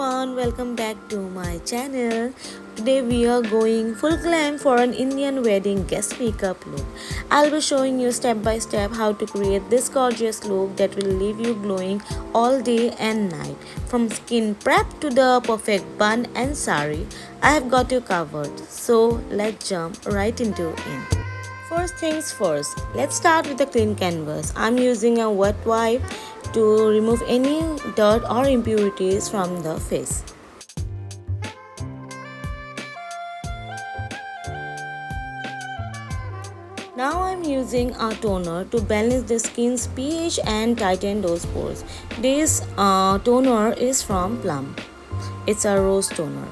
everyone, welcome back to my channel. Today we are going full glam for an Indian wedding guest makeup look. I'll be showing you step by step how to create this gorgeous look that will leave you glowing all day and night. From skin prep to the perfect bun and sari, I have got you covered. So let's jump right into it. First things first, let's start with a clean canvas. I'm using a wet wipe to remove any dirt or impurities from the face. Now I'm using a toner to balance the skin's pH and tighten those pores. This toner is from Plum. It's a rose toner.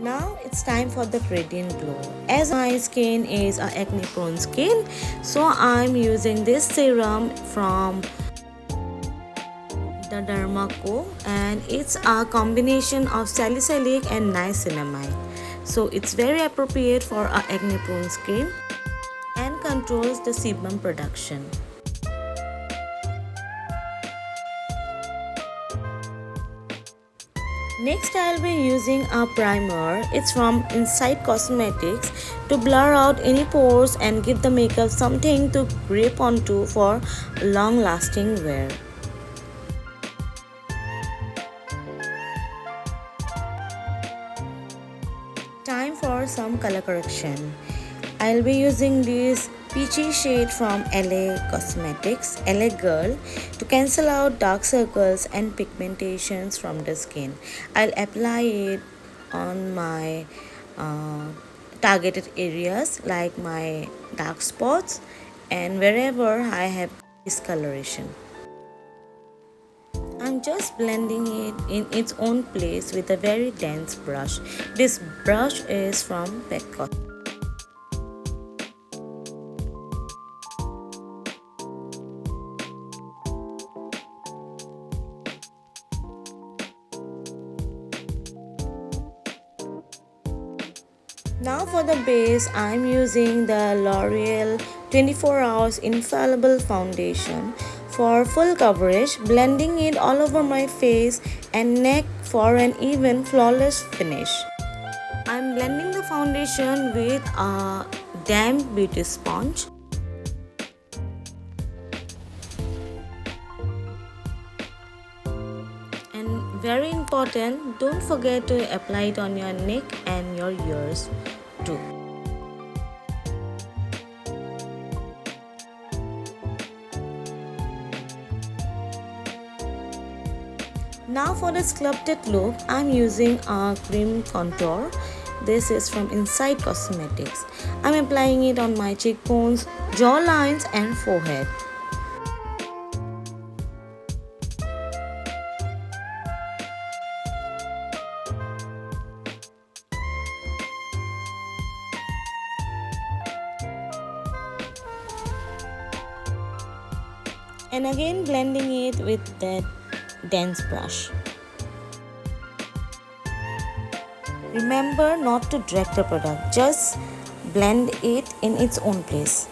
Now it's time for the gradient glow. As my skin is a acne prone skin, so I'm using this serum from the Dermaco, and it's a combination of salicylic and niacinamide. So it's very appropriate for a acne prone skin and controls the sebum production. Next, I'll be using a primer. It's from Inside Cosmetics to blur out any pores and give the makeup something to grip onto for long-lasting wear. Time for some color correction. I'll be using this peachy shade from LA Cosmetics, LA Girl, to cancel out dark circles and pigmentations from the skin. I'll apply it on my targeted areas like my dark spots and wherever I have discoloration. I'm just blending it in its own place with a very dense brush. This brush is from Petco. Now for the base, I'm using the L'Oreal 24 Hours Infallible Foundation for full coverage, blending it all over my face and neck for an even flawless finish. I'm blending the foundation with a damp beauty sponge. And very important, don't forget to apply it on your neck and your ears too. Now for the sculpted look, I'm using a cream contour. This is from Inside Cosmetics. I'm applying it on my cheekbones, jawlines and forehead. And again blending it with that dense brush. Remember not to drag the product, just blend it in its own place.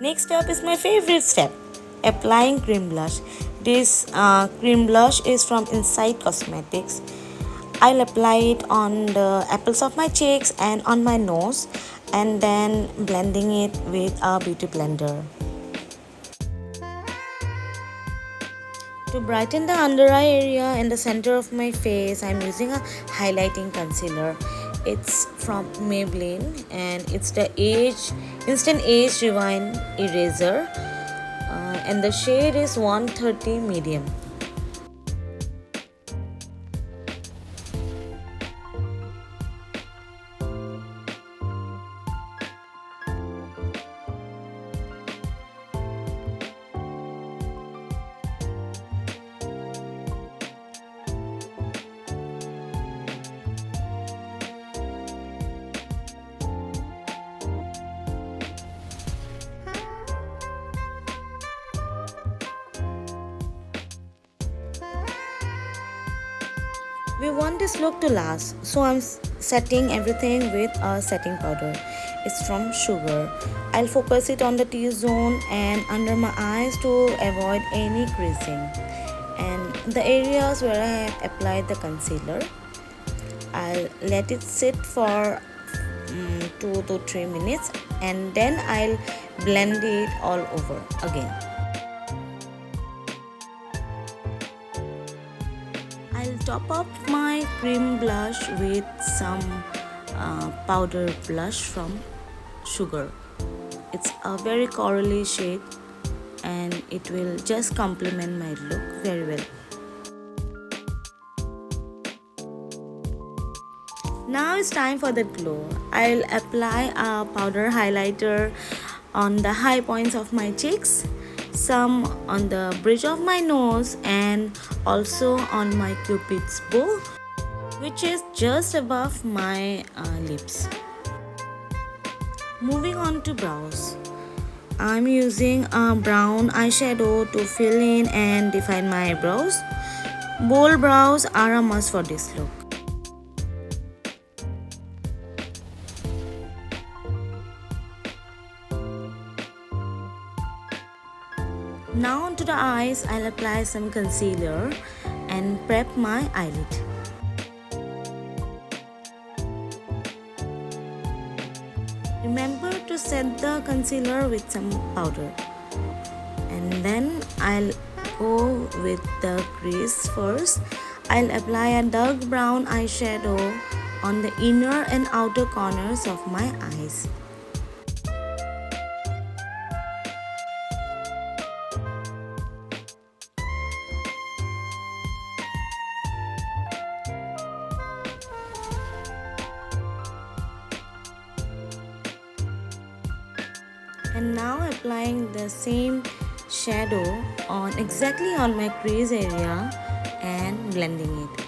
Next up is my favorite step, applying cream blush. This cream blush is from Inside Cosmetics. I'll apply it on the apples of my cheeks and on my nose and then blending it with a beauty blender. To brighten the under eye area and the center of my face, I'm using a highlighting concealer. It's from Maybelline and it's the Instant Age Rewind Eraser and the shade is 130 Medium. We want this look to last, so I'm setting everything with a setting powder. It's from Sugar. I'll focus it on the T-zone and under my eyes to avoid any creasing. And the areas where I have applied the concealer, I'll let it sit for 2 to 3 minutes and then I'll blend it all over again. I'll top up my cream blush with some powder blush from Sugar. It's a very corally shade and it will just complement my look very well. Now it's time for the glow. I'll apply a powder highlighter on the high points of my cheeks, some on the bridge of my nose and also on my cupid's bow, which is just above my lips. Moving on to brows. I'm using a brown eyeshadow to fill in and define my eyebrows. Bold brows are a must for this look. Now onto the eyes, I'll apply some concealer and prep my eyelid. Remember to set the concealer with some powder. And then I'll go with the crease first. I'll apply a dark brown eyeshadow on the inner and outer corners of my eyes. And now applying the same shadow exactly on my crease area and blending it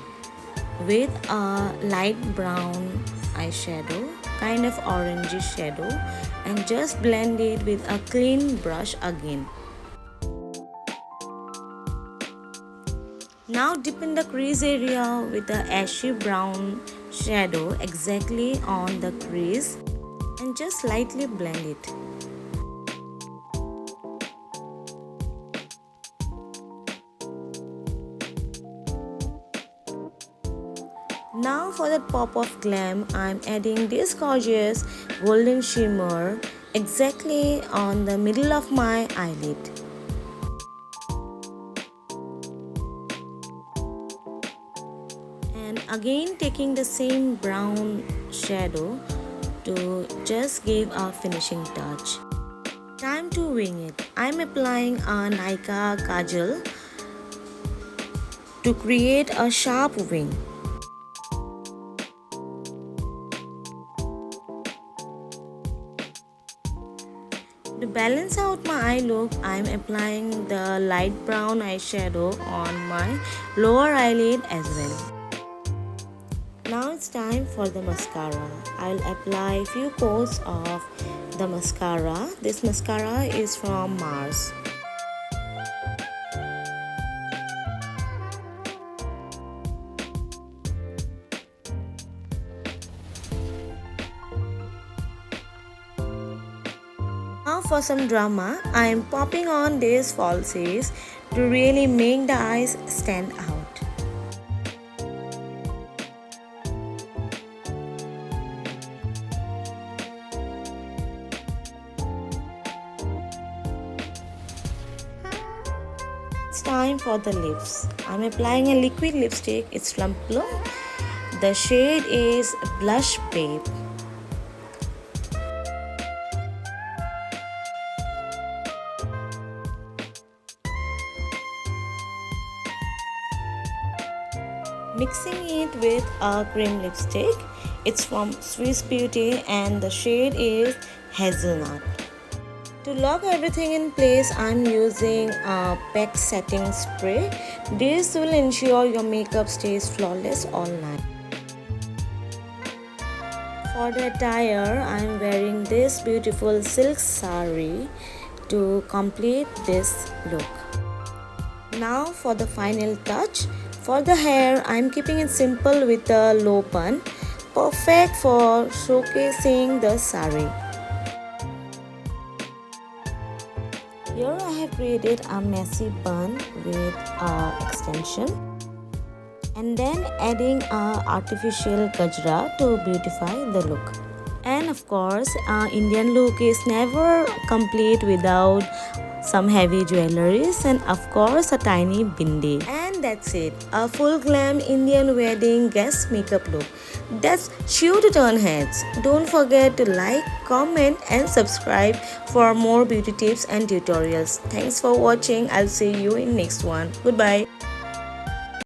with a light brown eyeshadow, kind of orangey shadow, and just blend it with a clean brush again. Now dip in the crease area with the ashy brown shadow exactly on the crease and just lightly blend it. Now for that pop of glam, I'm adding this gorgeous golden shimmer exactly on the middle of my eyelid. And again taking the same brown shadow to just give a finishing touch. Time to wing it. I'm applying a Nykaa kajal to create a sharp wing. To balance out my eye look, I am applying the light brown eyeshadow on my lower eyelid as well. Now it's time for the mascara. I'll apply few coats of the mascara. This mascara is from Mars. Now for some drama, I am popping on these falsies to really make the eyes stand out. It's time for the lips. I'm applying a liquid lipstick. It's from Plum. The shade is Blush Babe. Mixing it with a cream lipstick. It's from Swiss Beauty and the shade is Hazelnut. To lock everything in place, I'm using a PEC setting spray. This will ensure your makeup stays flawless all night. For the attire, I'm wearing this beautiful silk saree to complete this look. Now for the final touch. For the hair, I'm keeping it simple with a low bun, perfect for showcasing the saree. Here I have created a messy bun with extension and then adding a artificial gajra to beautify the look. And of course, Indian look is never complete without some heavy jewelries and of course a tiny bindi. And that's it, a full glam Indian wedding guest makeup look that's sure to turn heads. Don't forget to like, comment and subscribe for more beauty tips and tutorials. Thanks for watching. I'll see you in next one. Goodbye.